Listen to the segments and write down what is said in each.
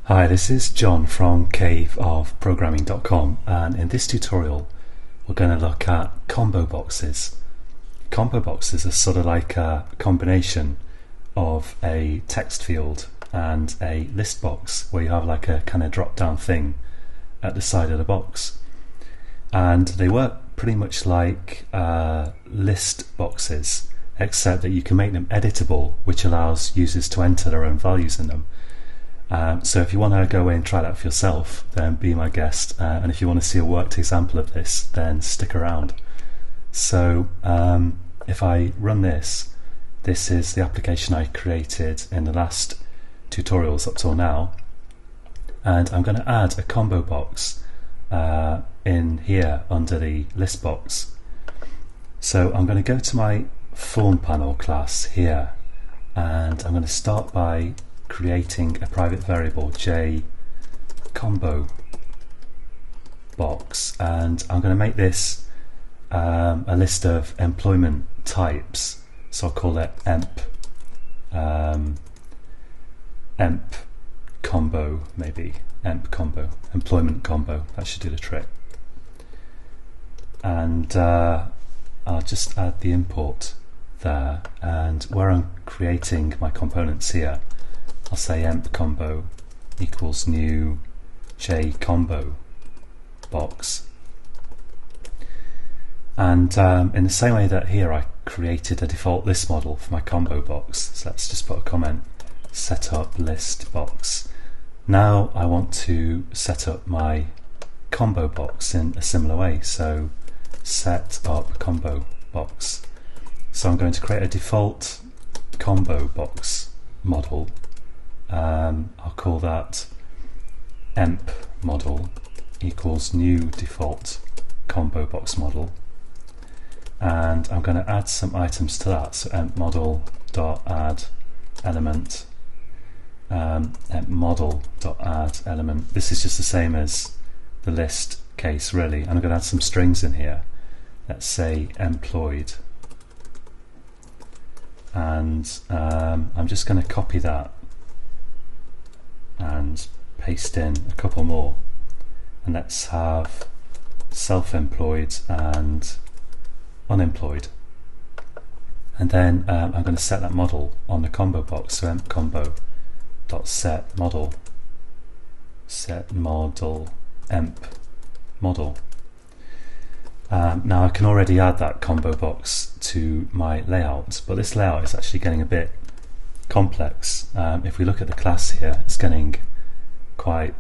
Hi, this is John from caveofprogramming.com, and in this tutorial we're going to look at combo boxes. Combo boxes are sort of like a combination of a text field and a list box, where you have like a kind of drop down thing at the side of the box, and they work pretty much like list boxes, except that you can make them editable, which allows users to enter their own values in them. So if you want to go away and try that for yourself, then be my guest, and if you want to see a worked example of this, then stick around. So if I run this is the application I created in the last tutorials up till now, and I'm going to add a combo box in here under the list box. So I'm going to go to my form panel class here, and I'm going to start by creating a private variable jCombo box, and I'm going to make this a list of employment types. So I'll call it emp combo, maybe emp combo, employment combo. That should do the trick. And I'll just add the import there, and where I'm creating my components here, I'll say emp combo equals new jCombo box. And in the same way that here I created a default list model for my combo box, so let's just put a comment, set up list box. Now I want to set up my combo box in a similar way, so set up combo box. So I'm going to create a default combo box model. I'll call that emp model equals new default combo box model, and I'm going to add some items to that. So emp model dot add element, emp model dot add element. This is just the same as the list case really, and I'm going to add some strings in here. Let's say employed, and I'm just going to copy that and paste in a couple more, and let's have self-employed and unemployed, and then I'm going to set that model on the combo box. So emp combo dot set model emp model. Now I can already add that combo box to my layout, but this layout is actually getting a bit complex. If we look at the class here, it's getting quite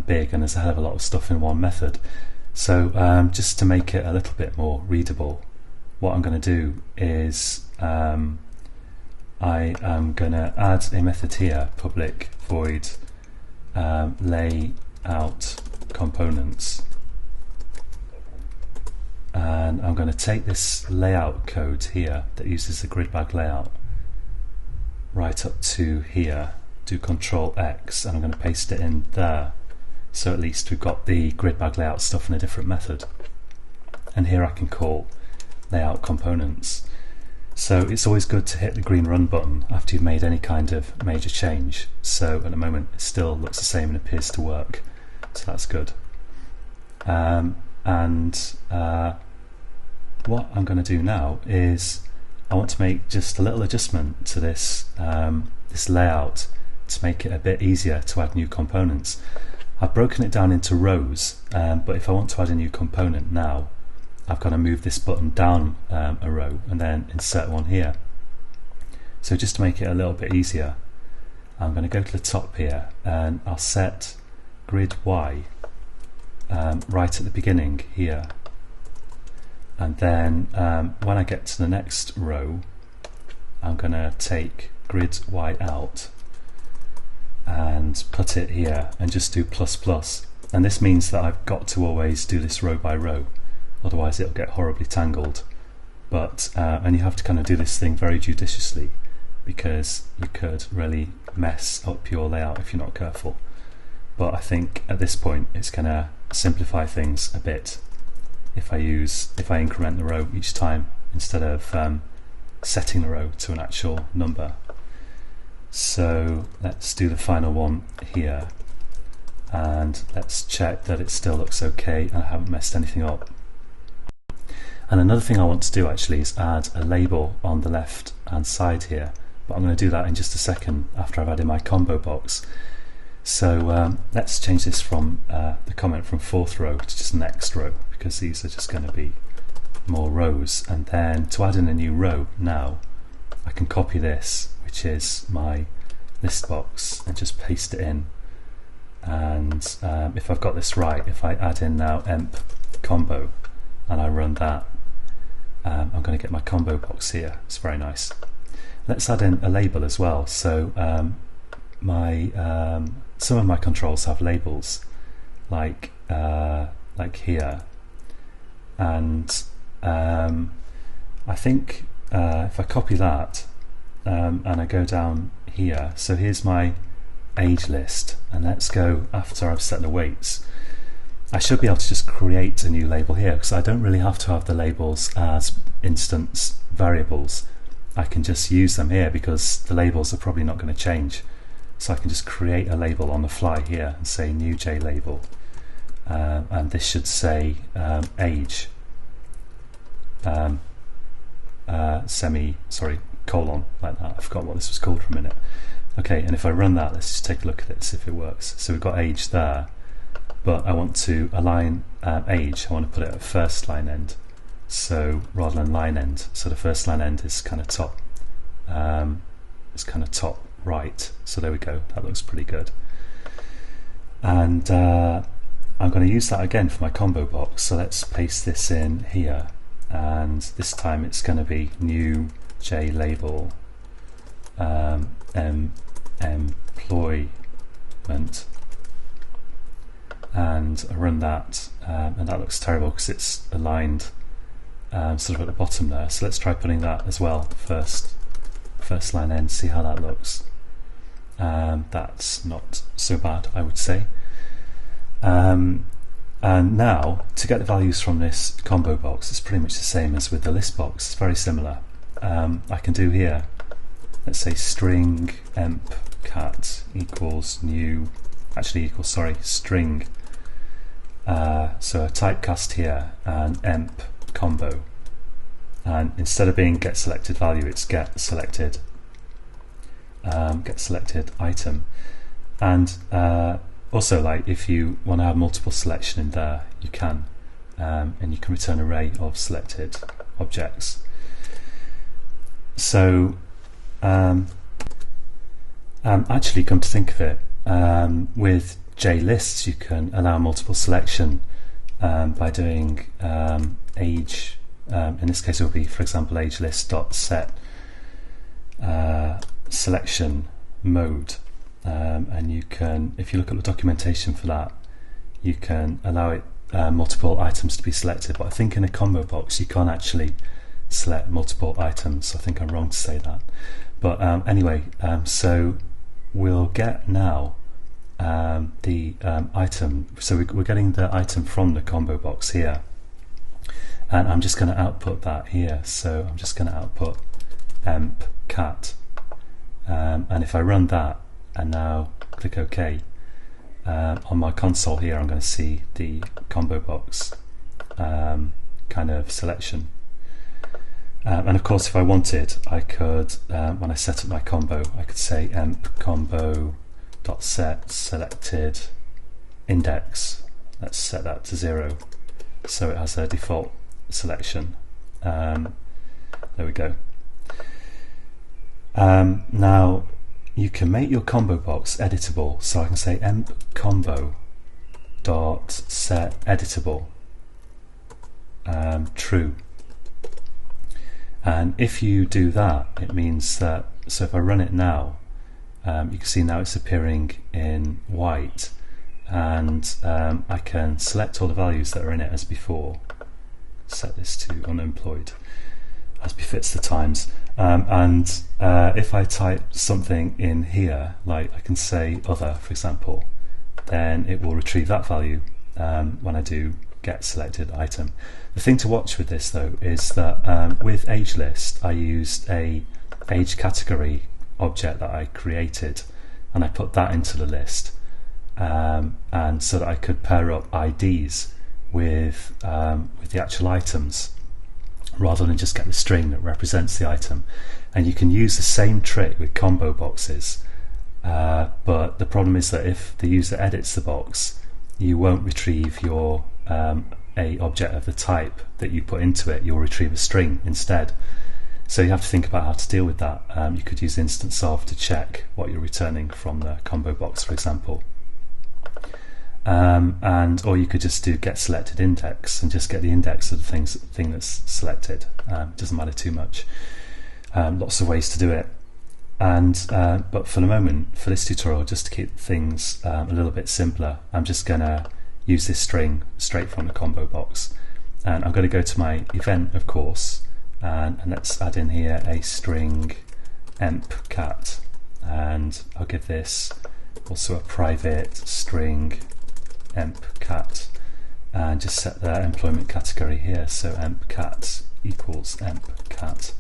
big, and there's a hell of a lot of stuff in one method. So just to make it a little bit more readable, what I'm going to do is I am going to add a method here, public void layout components, and I'm going to take this layout code here that uses the grid bag layout right up to here, do Control X, and I'm going to paste it in there, so at least we've got the grid bag layout stuff in a different method. And here I can call layout components. So it's always good to hit the green run button after you've made any kind of major change. So at the moment it still looks the same and appears to work, so that's good. What I'm going to do now is I want to make just a little adjustment to this this layout to make it a bit easier to add new components. I've broken it down into rows, but if I want to add a new component now, I've got to move this button down a row and then insert one here. So just to make it a little bit easier, I'm going to go to the top here, and I'll set grid Y right at the beginning here. And then when I get to the next row, I'm going to take grid Y out and put it here and just do plus plus. And this means that I've got to always do this row by row, otherwise it'll get horribly tangled. But and you have to kind of do this thing very judiciously, because you could really mess up your layout if you're not careful. But I think at this point it's going to simplify things a bit if I increment the row each time instead of setting the row to an actual number. So let's do the final one here. and let's check that it still looks okay and I haven't messed anything up. And another thing I want to do actually is add a label on the left hand side here, but I'm going to do that in just a second after I've added my combo box. So let's change this from the comment from 4th row to just next row, because these are just going to be more rows. And then to add in a new row now, I can copy this, which is my list box, and just paste it in. And if I've got this right, if I add in now emp combo and I run that, I'm going to get my combo box here. It's very nice. Let's add in a label as well. So some of my controls have labels like here, and I think if I copy that and I go down here, so here's my age list, and let's go after I've set the weights. I should be able to just create a new label here, because I don't really have to have the labels as instance variables. I can just use them here because the labels are probably not going to change. So I can just create a label on the fly here and say new J label, and this should say age colon, like that. I forgot what this was called for a minute. Okay, and if I run that, let's just take a look at it, see if it works. So we've got age there, but I want to align age. I want to put it at first line end, so rather than line end. So the first line end is kind of top. It's kind of top right. So there we go. That looks pretty good. And I'm going to use that again for my combo box. So let's paste this in here, and this time it's going to be new J label employment, and I run that, and that looks terrible because it's aligned sort of at the bottom there. So let's try putting that as well first line end, see how that looks. That's not so bad, I would say. And now to get the values from this combo box, it's pretty much the same as with the list box. It's very similar. I can do here, let's say string emp cat equals new, actually equals, sorry, string, so a typecast here, and emp combo, and instead of being get selected value, it's get selected item. And also, like, if you want to have multiple selection in there, you can, and you can return an array of selected objects. So actually, come to think of it, with JLists you can allow multiple selection by doing age, in this case it will be, for example, agelist.set selection mode, and you can, if you look at the documentation for that, you can allow it multiple items to be selected. But I think in a combo box you can't actually select multiple items. I think I'm wrong to say that. But anyway, so we'll get now the item. So we're getting the item from the combo box here, and I'm just going to output that here. So I'm just going to output emp cat, and if I run that and now click OK, on my console here I'm going to see the combo box kind of selection. And of course, if I wanted, I could, when I set up my combo, I could say emp combo dot set selected index. Let's set that to 0, so it has a default selection. There we go. Now you can make your combo box editable. So I can say emp combo dot set editable true. And if you do that, it means that, so if I run it now, you can see now it's appearing in white, and I can select all the values that are in it as before. Set this to unemployed as befits the times, and if I type something in here, like I can say other, for example, then it will retrieve that value when I do get selected item. The thing to watch with this though is that with agelist I used a age category object that I created, and I put that into the list, and so that I could pair up IDs with the actual items rather than just get the string that represents the item. And you can use the same trick with combo boxes, but the problem is that if the user edits the box, you won't retrieve your a object of the type that you put into it. You'll retrieve a string instead. So you have to think about how to deal with that. You could use instance of to check what you're returning from the combo box, for example. Or you could just do get selected index and just get the index of the thing that's selected. Doesn't matter too much. Lots of ways to do it. But for the moment, for this tutorial, just to keep things a little bit simpler, I'm just going to use this string straight from the combo box. And I'm going to go to my event, of course, and let's add in here a string emp cat, and I'll give this also a private string emp cat, and just set the employment category here, so emp cat equals emp cat.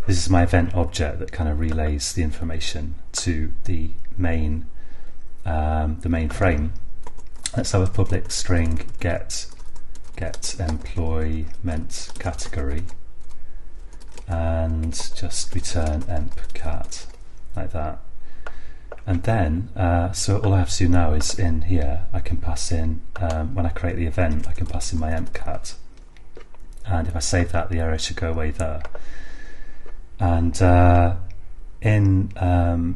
This is my event object that kind of relays the information to the main frame. Let's have a public string get employment category, and just return emp cat like that. And then, so all I have to do now is in here, I can pass in, when I create the event, I can pass in my emp cat. And if I save that, the error should go away there. And in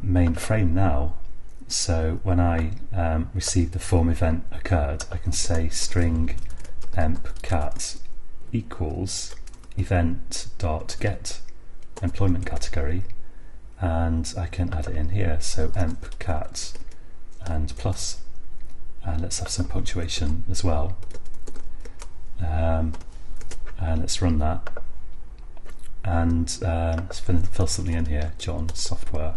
main frame now, so when I receive the form event occurred, I can say string emp cat equals event.get employment category, and I can add it in here, so emp cat and plus, and let's have some punctuation as well, and let's run that, and let's fill something in here. John Software,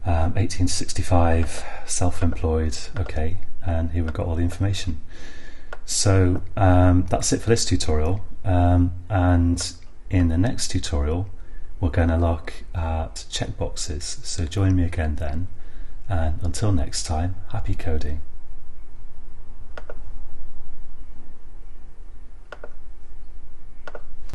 1865, self-employed, okay, and here we've got all the information. So that's it for this tutorial, and in the next tutorial we're going to look at checkboxes. So join me again then, and until next time, happy coding.